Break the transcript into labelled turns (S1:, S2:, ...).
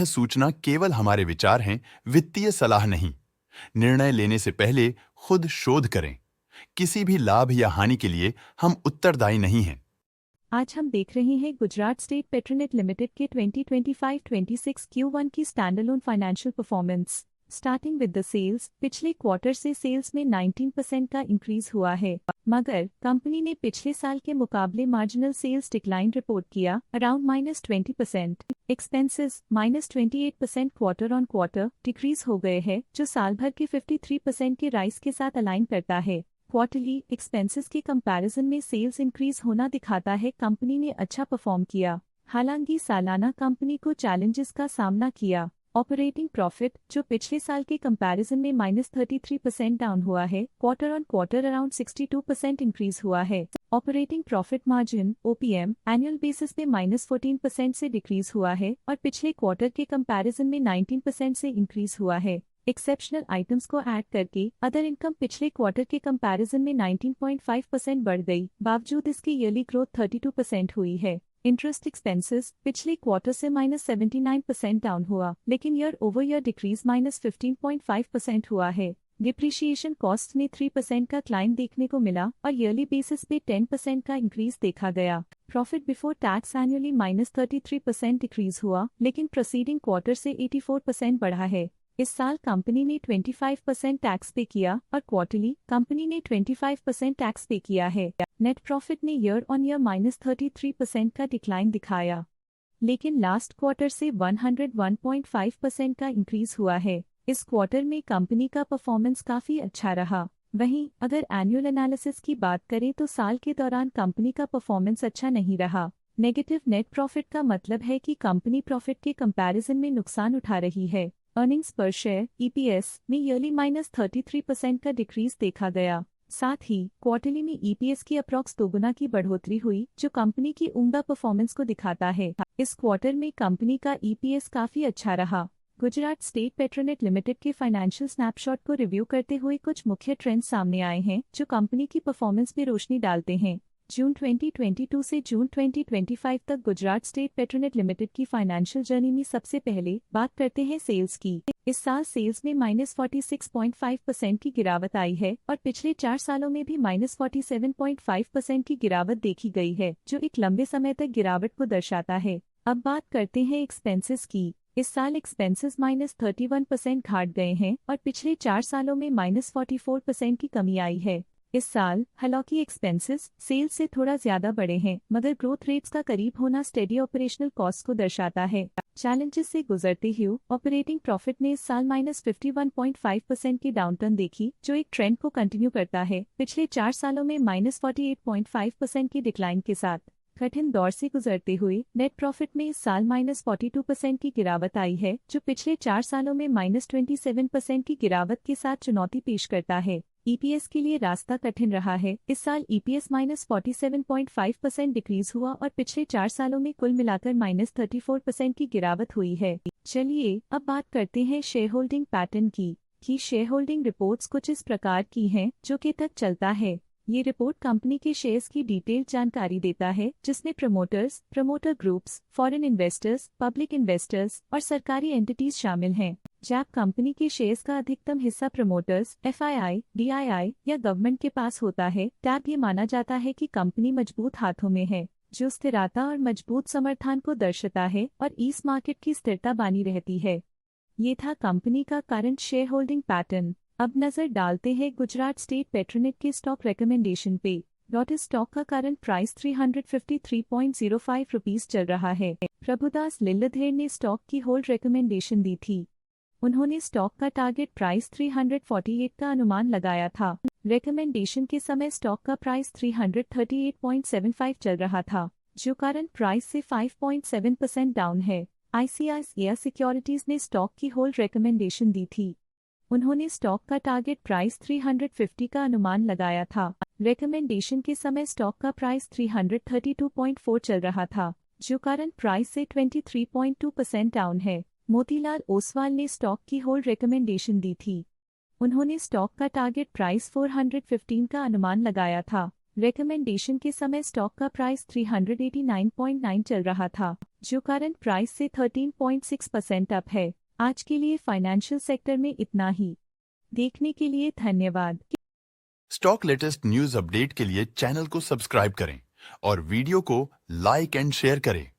S1: सूचना केवल हमारे विचार हैं, वित्तीय सलाह नहीं। निर्णय लेने से पहले खुद शोध करें। किसी भी लाभ या हानि के लिए हम उत्तरदायी नहीं हैं।
S2: आज हम देख रहे हैं गुजरात स्टेट पेट्रोनेट लिमिटेड के 2025-26 Q1 की standalone financial performance. Starting with the sales, पिछले क्वार्टर से सेल्स में 19% का इंक्रीज हुआ है, मगर कंपनी ने पिछले साल के मुकाबले मार्जिनल सेल्स डिक्लाइन रिपोर्ट किया, around -20%। Expenses -28% quarter on quarter decrease हो गए हैं, जो साल भर के 53% के राइज के साथ अलाइन करता है। क्वार्टरली एक्सपेंसेस के कंपैरिजन में सेल्स इंक्रीज होना दिखाता है कंपनी ने अच्छा परफॉर्म किया। हालांकि सालाना कंपनी को चैलेंजेस का सामना किया। ऑपरेटिंग प्रॉफिट, जो पिछले साल के कंपैरिजन में -33% डाउन हुआ है, quarter on quarter around 62% increase हुआ है। Operating profit margin OPM annual basis पे -14% से डिक्रीज हुआ है और पिछले क्वार्टर के कंपैरिजन में 19% से इंक्रीज हुआ है। एक्सेप्शनल आइटम्स को ऐड करके अदर इनकम पिछले क्वार्टर के कंपैरिजन में 19.5% बढ़ गई, बावजूद इसकी ईयरली ग्रोथ 32% हुई है। इंटरेस्ट एक्सपेंसेस पिछले क्वार्टर से -79% डाउन हुआ, लेकिन ईयर ओवर ईयर डिक्रीज -15.5% हुआ है। डिप्रिशिएशन कॉस्ट में 3% का क्लाइम देखने को मिला और ईयरली बेसिस पे 10% का इंक्रीज देखा गया। Profit before tax annually -33% decrease हुआ, लेकिन प्रोसीडिंग क्वार्टर से 84% बढ़ा है। इस साल कंपनी ने 25% टैक्स पे किया और क्वार्टरली कंपनी ने 25% टैक्स पे किया है। नेट प्रॉफिट ने ईयर ऑन ईयर -33% का डिक्लाइन दिखाया, लेकिन लास्ट क्वार्टर से 101.5% का इंक्रीज हुआ है। इस क्वार्टर में कंपनी का परफॉर्मेंस काफी अच्छा रहा। वहीं अगर एनुअल एनालिसिस की बात करें तो साल के दौरान कंपनी का परफॉर्मेंस अच्छा नहीं रहा। नेगेटिव नेट प्रॉफिट का मतलब है कि कंपनी प्रॉफिट के कंपैरिजन में नुकसान उठा रही है। अर्निंग्स पर शेयर EPS में ईयरली -33% का डिक्रीज देखा गया। साथ ही क्वार्टरली में EPS की अप्रॉक्स दोगुना की बढ़ोतरी हुई, जो कंपनी की उम्दा परफॉर्मेंस को दिखाता है। इस क्वार्टर में कंपनी का EPS काफी अच्छा रहा। गुजरात स्टेट पेट्रोनेट लिमिटेड के फाइनेंशियल स्नैपशॉट को रिव्यू करते हुए कुछ मुख्य ट्रेंड्स सामने आए हैं, जो कंपनी की परफॉर्मेंस पे रोशनी डालते हैं। जून 2022 से जून 2025 तक गुजरात स्टेट पेट्रोनेट लिमिटेड की फाइनेंशियल जर्नी में सबसे पहले बात करते हैं सेल्स की। इस साल सेल्स में -46.5% की गिरावट आई है और पिछले 4 सालों में भी -47.5% की गिरावट देखी गई है, जो एक लंबे समय तक गिरावट को दर्शाता है। अब बात करते हैं एक्सपेंसेस की। इस साल एक्सपेंसेस -31% घाट गए हैं और पिछले 4 सालों में -44% की कमी आई है। इस साल हालांकि एक्सपेंसेस सेल्स से थोड़ा ज्यादा बढ़े हैं, मगर ग्रोथ रेट्स का करीब होना स्टेडी ऑपरेशनल कॉस्ट को दर्शाता है। चैलेंजेस से गुजरते हुए ऑपरेटिंग प्रॉफिट ने इस साल -51.5% की डाउनटर्न देखी, जो एक ट्रेंड को कंटिन्यू करता है, पिछले 4 सालों में -48.5% की डिक्लाइन के साथ। कठिन दौर से गुजरते हुए नेट प्रॉफिट में इस साल -42% की गिरावट आई है, जो पिछले 4 सालों में -27% की गिरावट के साथ चुनौती पेश करता है। EPS के लिए रास्ता कठिन रहा है। इस साल EPS -47.5% डिक्रीज हुआ और पिछले 4 सालों में कुल मिलाकर -34% की गिरावट हुई है। चलिए अब बात करते हैं शेयर होल्डिंग पैटर्न की शेयर होल्डिंग रिपोर्ट्स कुछ इस प्रकार की हैं, जो के तक चलता है। ये रिपोर्ट कंपनी के शेयर्स की डिटेल्ड जानकारी देता है, जिसमें promoters, promoter groups, foreign investors, public investors और सरकारी एंटिटीज शामिल हैं। जब कंपनी के शेयर्स का अधिकतम हिस्सा प्रमोटर्स, FII, DII या गवर्नमेंट के पास होता है, तब ये माना जाता है कि कंपनी मजबूत हाथों में है, जो स्थिरता और मजबूत समर्थन को दर्शाता है और इस मार्केट की स्थिरता बनी रहती है। ये था कंपनी का करंट शेयर होल्डिंग पैटर्न। अब नजर डालते हैं गुजरात स्टेट पेट्रोनेट के स्टॉक रिकमेंडेशन पे। डॉटेड स्टॉक का करंट प्राइस 353.05 रुपीस चल रहा है। प्रभुदास लिल्लाधर ने स्टॉक की होल्ड रिकमेंडेशन दी थी। उन्होंने स्टॉक का टारगेट प्राइस 348 का अनुमान लगाया था। रिकमेंडेशन के समय स्टॉक का प्राइस 338.75 चल रहा था, जो करंट प्राइस से 5.7% डाउन है। ICICI सिक्योरिटीज ने स्टॉक की होल्ड रिकमेंडेशन दी थी। उन्होंने स्टॉक का टारगेट प्राइस 350 का अनुमान लगाया था। रिकमेंडेशन के समय स्टॉक का प्राइस 332.4 चल रहा था, जो करंट प्राइस से 23.2% डाउन है। मोतीलाल ओसवाल ने स्टॉक की होल्ड रिकमेंडेशन दी थी। उन्होंने स्टॉक का टारगेट प्राइस 415 का अनुमान लगाया था। रिकमेंडेशन के समय स्टॉक का प्राइस 389.9 चल रहा था, जो करंट प्राइस से 13.6% अप है। आज के लिए फाइनेंशियल सेक्टर में इतना ही। देखने के लिए धन्यवाद।
S1: स्टॉक लेटेस्ट न्यूज अपडेट के लिए चैनल को सब्सक्राइब करें और वीडियो को लाइक एंड शेयर करें।